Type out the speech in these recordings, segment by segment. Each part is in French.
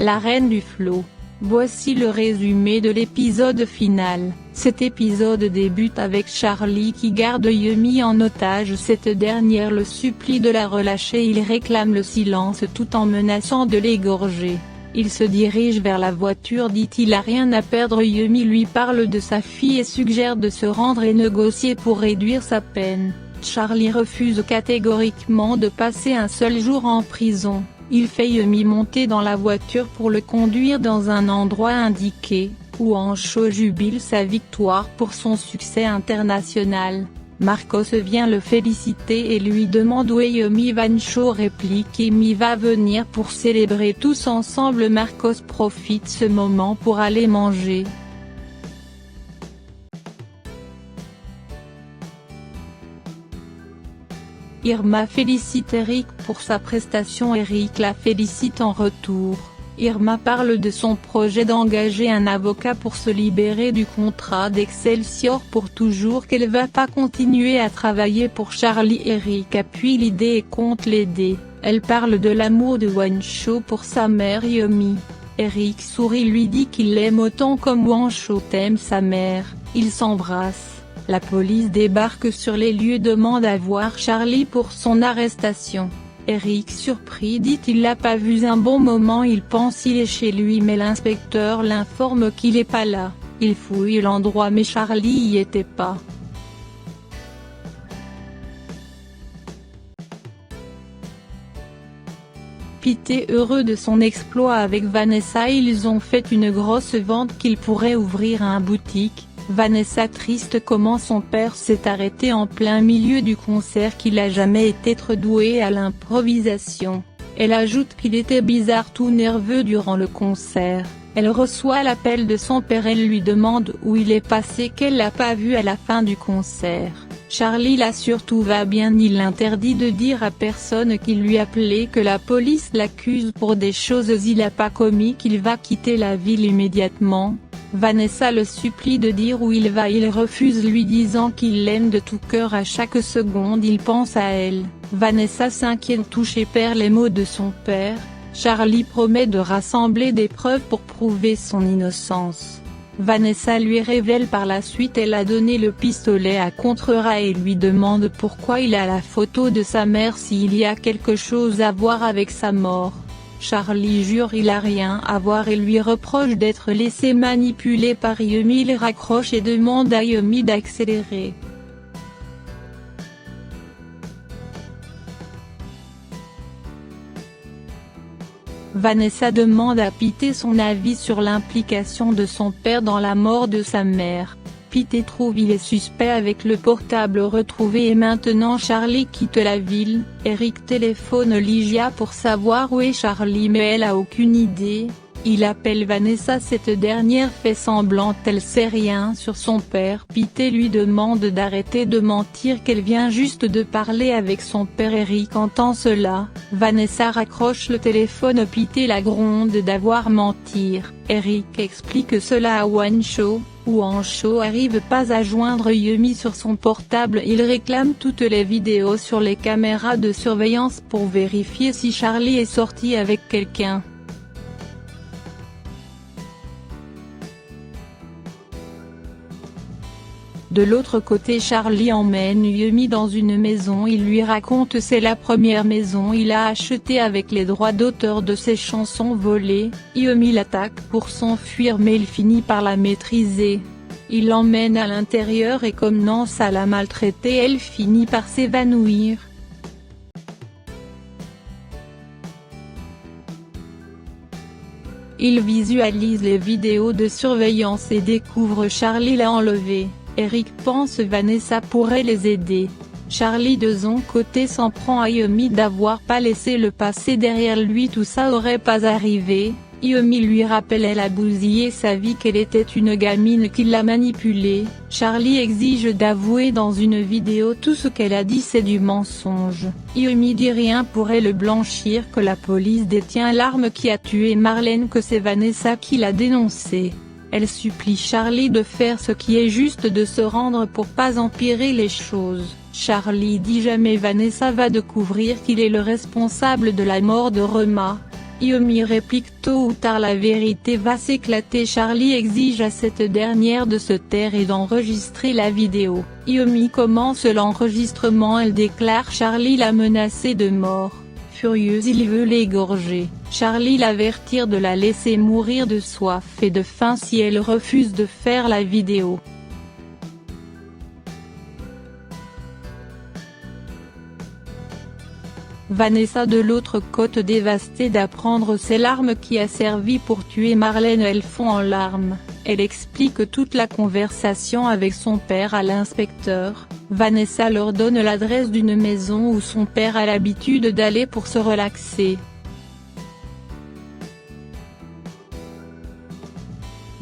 la reine du flow. Voici le résumé de l'épisode final. Cet épisode débute avec Charlie qui garde Yumi en otage. Cette dernière le supplie de la relâcher. Il réclame le silence tout en menaçant de l'égorger. Il se dirige vers la voiture, dit-il a rien à perdre. Yumi lui parle de sa fille et suggère de se rendre et négocier pour réduire sa peine. Charlie refuse catégoriquement de passer un seul jour en prison. Il fait Yumi monter dans la voiture pour le conduire dans un endroit indiqué, où Ancho jubile sa victoire pour son succès international. Marcos vient le féliciter et lui demande où est Yumi. Vancho réplique Yumi va venir pour célébrer tous ensemble. Marcos profite ce moment pour aller manger. Irma félicite Eric pour sa prestation. Eric la félicite en retour. Irma parle de son projet d'engager un avocat pour se libérer du contrat d'Excelsior pour toujours, qu'elle va pas continuer à travailler pour Charlie. Eric appuie l'idée et compte l'aider. Elle parle de l'amour de Wancho pour sa mère Yumi. Eric sourit, lui dit qu'il l'aime autant comme Wancho t'aime sa mère. Ils s'embrassent. La police débarque sur les lieux, demande à voir Charlie pour son arrestation. Eric surpris dit il l'a pas vu un bon moment, il pense il est chez lui mais l'inspecteur l'informe qu'il est pas là. Il fouille l'endroit mais Charlie y était pas. Pete heureux de son exploit avec Vanessa, ils ont fait une grosse vente qu'il pourrait ouvrir un boutique. Vanessa triste comment son père s'est arrêté en plein milieu du concert, qu'il a jamais été trop doué à l'improvisation. Elle ajoute qu'il était bizarre, tout nerveux durant le concert. Elle reçoit l'appel de son père, elle lui demande où il est passé, qu'elle l'a pas vu à la fin du concert. Charlie l'assure tout va bien, il l'interdit de dire à personne qu'il lui appelait, que la police l'accuse pour des choses il a pas commis, qu'il va quitter la ville immédiatement. Vanessa le supplie de dire où il va, il refuse, lui disant qu'il l'aime de tout cœur, à chaque seconde il pense à elle. Vanessa s'inquiète, touchée par les mots de son père. Charlie promet de rassembler des preuves pour prouver son innocence. Vanessa lui révèle par la suite elle a donné le pistolet à Contreras et lui demande pourquoi il a la photo de sa mère, s'il y a quelque chose à voir avec sa mort. Charlie jure il a rien à voir et lui reproche d'être laissé manipuler par Yumi. Il raccroche et demande à Yumi d'accélérer. Vanessa demande à Pete son avis sur l'implication de son père dans la mort de sa mère. Pete trouve il est suspect avec le portable retrouvé et maintenant Charlie quitte la ville. Eric téléphone Lygia pour savoir où est Charlie mais elle a aucune idée. Il appelle Vanessa, cette dernière fait semblant elle sait rien sur son père. Pete lui demande d'arrêter de mentir, qu'elle vient juste de parler avec son père. Eric entend cela. Vanessa raccroche le téléphone, Pete la gronde d'avoir menti. Eric explique cela à Wancho. Wancho arrive pas à joindre Yumi sur son portable, il réclame toutes les vidéos sur les caméras de surveillance pour vérifier si Charlie est sorti avec quelqu'un. De l'autre côté, Charlie emmène Yumi dans une maison, il lui raconte c'est la première maison il a achetée avec les droits d'auteur de ses chansons volées. Yumi l'attaque pour s'enfuir mais il finit par la maîtriser. Il l'emmène à l'intérieur et commence à la maltraiter, elle finit par s'évanouir. Il visualise les vidéos de surveillance et découvre Charlie l'a enlevé. Eric pense Vanessa pourrait les aider. Charlie de son côté s'en prend à Yumi d'avoir pas laissé le passé derrière lui, tout ça aurait pas arrivé. Yumi lui rappelle elle a bousillé sa vie, qu'elle était une gamine qui l'a manipulée. Charlie exige d'avouer dans une vidéo tout ce qu'elle a dit c'est du mensonge. Yumi dit rien pourrait le blanchir, que la police détient l'arme qui a tué Marlène, que c'est Vanessa qui l'a dénoncé. Elle supplie Charlie de faire ce qui est juste, de se rendre pour pas empirer les choses. Charlie dit jamais Vanessa va découvrir qu'il est le responsable de la mort de Rema. Iommi réplique tôt ou tard la vérité va s'éclater. Charlie exige à cette dernière de se taire et d'enregistrer la vidéo. Iommi commence l'enregistrement. Elle déclare Charlie l'a menacé de mort. Furieuse, il veut l'égorger. Charlie l'avertit de la laisser mourir de soif et de faim si elle refuse de faire la vidéo. Vanessa de l'autre côté, dévastée d'apprendre c'est l'arme qui a servi pour tuer Marlène, elle fond en larmes. Elle explique toute la conversation avec son père à l'inspecteur. Vanessa leur donne l'adresse d'une maison où son père a l'habitude d'aller pour se relaxer.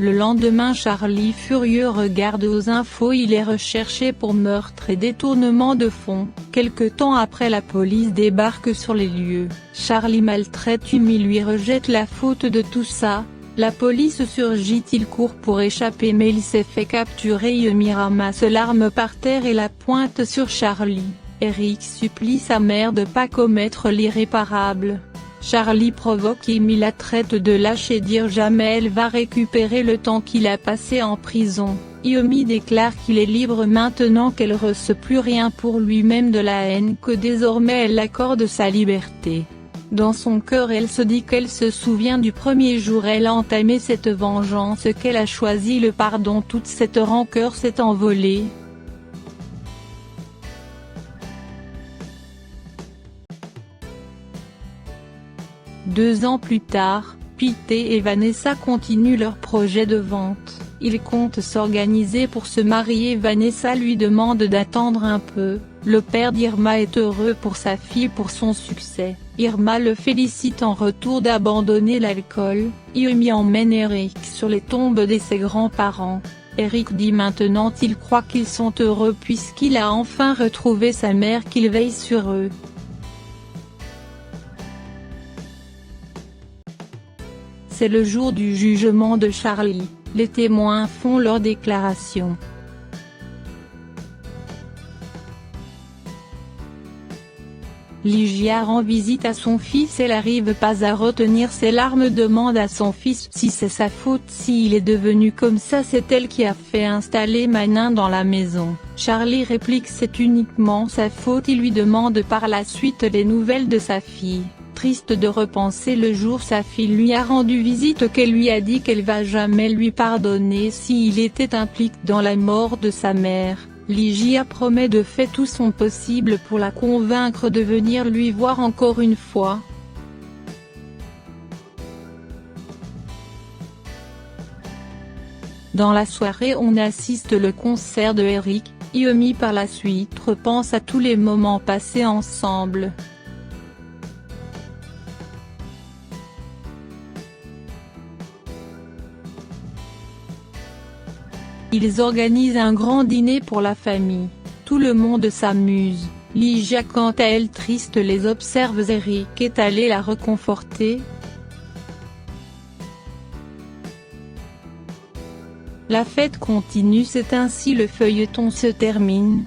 Le lendemain, Charlie furieux regarde aux infos, il est recherché pour meurtre et détournement de fonds. Quelque temps après, la police débarque sur les lieux. Charlie maltraite Iommi, lui rejette la faute de tout ça. La police surgit, il court pour échapper mais il s'est fait capturer. Iommi ramasse l'arme par terre et la pointe sur Charlie. Eric supplie sa mère de pas commettre l'irréparable. Charlie provoque Iommi, la traite de lâche et dire jamais elle va récupérer le temps qu'il a passé en prison. Iommi déclare qu'il est libre maintenant qu'elle ressent plus rien pour lui, même de la haine, que désormais elle accorde sa liberté. Dans son cœur elle se dit qu'elle se souvient du premier jour elle a entamé cette vengeance, qu'elle a choisi le pardon, toute cette rancœur s'est envolée. Deux ans plus tard, Pete et Vanessa continuent leur projet de vente. Ils comptent s'organiser pour se marier. Vanessa lui demande d'attendre un peu. Le père d'Irma est heureux pour sa fille pour son succès. Irma le félicite en retour d'abandonner l'alcool. Iommi emmène Eric sur les tombes de ses grands-parents. Eric dit maintenant il croit qu'ils sont heureux puisqu'il a enfin retrouvé sa mère, qu'il veille sur eux. C'est le jour du jugement de Charlie. Les témoins font leur déclaration. Ligia rend visite à son fils, elle n'arrive pas à retenir ses larmes, demande à son fils si c'est sa faute s'il est devenu comme ça, c'est elle qui a fait installer Manin dans la maison. Charlie réplique c'est uniquement sa faute, il lui demande par la suite les nouvelles de sa fille. Triste de repenser le jour sa fille lui a rendu visite, qu'elle lui a dit qu'elle va jamais lui pardonner s'il était impliqué dans la mort de sa mère. Ligia promet de faire tout son possible pour la convaincre de venir lui voir encore une fois. Dans la soirée on assiste le concert de Eric. Iommi par la suite repense à tous les moments passés ensemble. Ils organisent un grand dîner pour la famille. Tout le monde s'amuse. Ligia quant à elle triste les observe. Eric est allé la réconforter. La fête continue, c'est ainsi le feuilleton se termine.